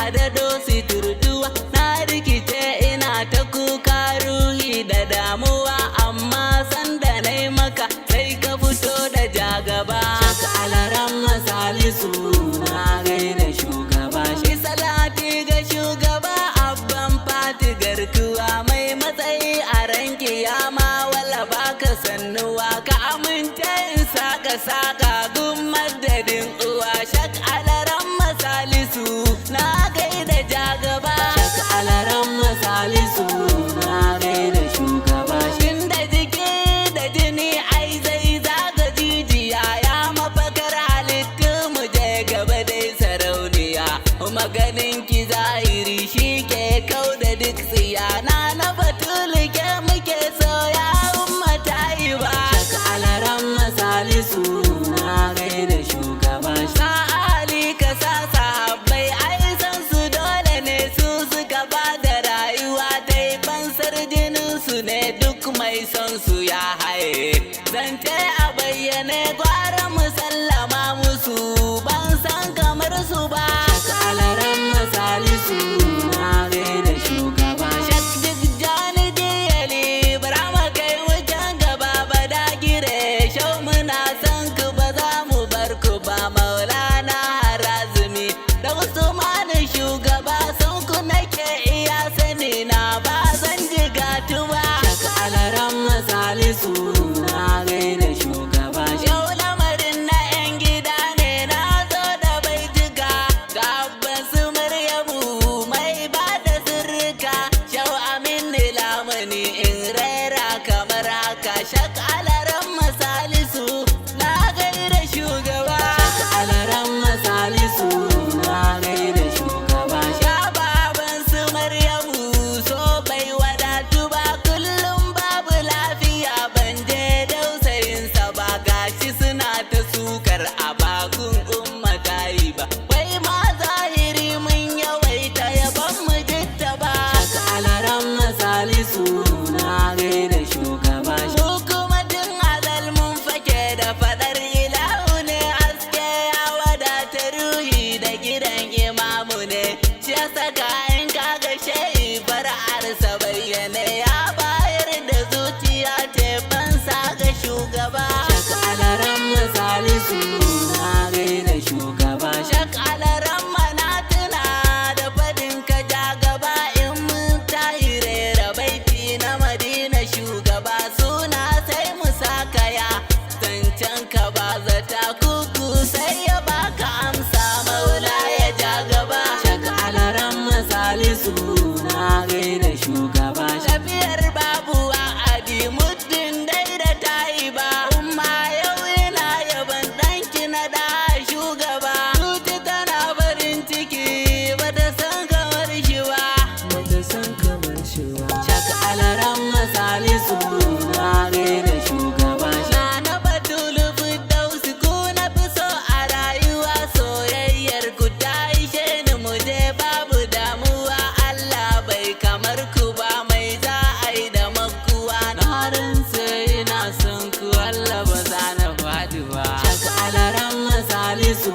a dado siturtuwa. Na rikice ina ta kuka ruhi da damuwa, amma sanda nai maka sai ka fito da jagaba. Shaka alaran salisu na gaida shugaba. Shi salati ga shugaba abban fati garkuwa, mai matsayi a ran kiyama wala baka sannuwa. Ka amince in saka gun madadin uwa. Shak alaran salisu na gaida jagaba. Shak alaran salisu na gaida shugaba. Shin da jiki da jini ai zai zaga jijiya, ya mafakar halittu mu je gaba dai sarauniya. Maganin ki zahiri shi ke kau da duk tsiya, na batulu ke muke soya ummata yi ba. Shak alaran salisu na gaida shugaba. Sa'ali ka sa sahabbai ai san su dole ne, su suka ba da rayuwa dai fansar jinin su ne, duk mai son su ya haye. Zance a bayyane gwara musallama musu, ban san kamar su ba. Shak alaran salisu na gaida shugaba. Shak duk jani diyali barama kai wajen gaba ba da gire. Shau muna san ku ba za mu bar ku ba, maulana harazumi da usmanin shugaba. San ku nake iya sani na ba zan ji gatu ba. Shak alaran salisu na gaida shugaba. Yau lamarin na yan gida ne, na zo da baituka ga abban su Maryamu mai ba da sirrika. Shau amin lamani in rera kamar haka. Shak alaran salisu na gaida shugaba. Shak alaran salisu na gaida shugaba. Sha baban su Maryamu so bai wadatu ba, kullum babu lafiya ban je dausayinsa ba. Gashi suna ta sukar a bakun ummata yi ba, wai ma zahiri mun yawaita yaban mu jitta ba. Shak alaran salisu na gaida shugaba. Hukumatin azal mun fake da fadar ilahu ne, haske ya wadata ruhi da gidan imamu ne. Shi ya saka in kaga shehi fara'arsa bayyane, ya bayar da zuciya ce fansa ga shugaba. Shak alaran salisu na gaida shugaba. Shak alaran na tuna da fadin ka jagaba, in mun tahire da baiti na Madina shugaba. Suna sai mu sakaya zancen ka ba zata, kuku sai ya baka amsa maula ya jagaba. Shak alaran salisu na gaida shugaba. Tafiyar babu wa'adi muddin dai da tayi ba, umma yau ina yaban danki na da shugaba. Tuti tana farin ciki bata san kamar shi ba, bata san kamar shi ba. Shak alaran salisu na gaida shugaba. Na batulu fiddausi ku na fi so a rayuwa, soyayyar ku ta ishe ni mu je babu damuwa. Allah bai kamar ku ba, mai za a yi da makuwa. Na rinse ina son ku Allah ba za na faɗi ba. Shak alaran salisu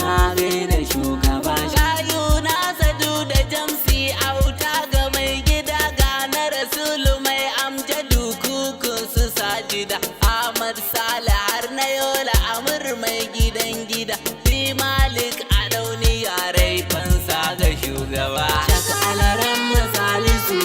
na gaida shugaba. Shayu na sadu da jamsi auta ga mai gida, ga na rasulu mai amjadu kukun su sajida. Ahmad Sale har na yola amur mai gidan gida. Fi Malik a dauni yarai fansa ga shugaba. Shak alaran salisu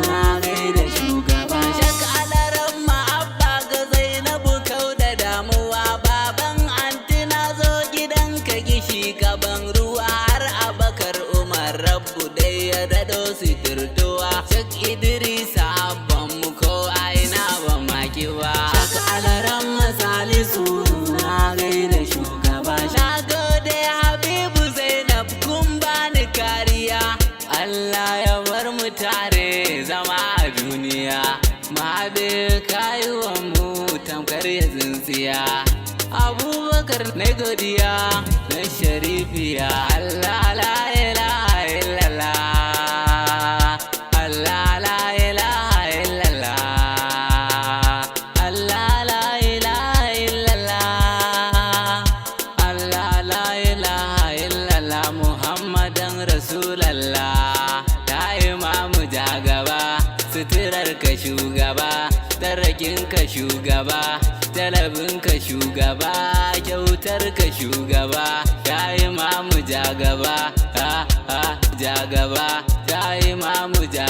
na gaida shugaba. Shak alaran abba ga Zainabu kau da damuwa, baban antina zo gidanka gishi gaban ruwa. Har Abakar Umar Rabbu dai ya dado sitirtuwa. Shak Idrisa abban mu ko aina ba maki ba. Shak alaran salisu na gaida shugaba. Na gode Habibu Zainab kun bani kariya, Allah ya bar mu tare zama a duniya. Mahabe kayuwa mu tamkar ya tsintsiya. Abubakar na godiya na sharifiya. Allah la ilaha illallah, Allah la ilaha illallah, Allah la ilaha illallah, Allah la ilaha illallah, Muhammadan Rasul. arzikinka shugaba, talabinka shugaba, kyautarka shugaba, ya imamu jagaba, jagaba, ya imamu jagaba.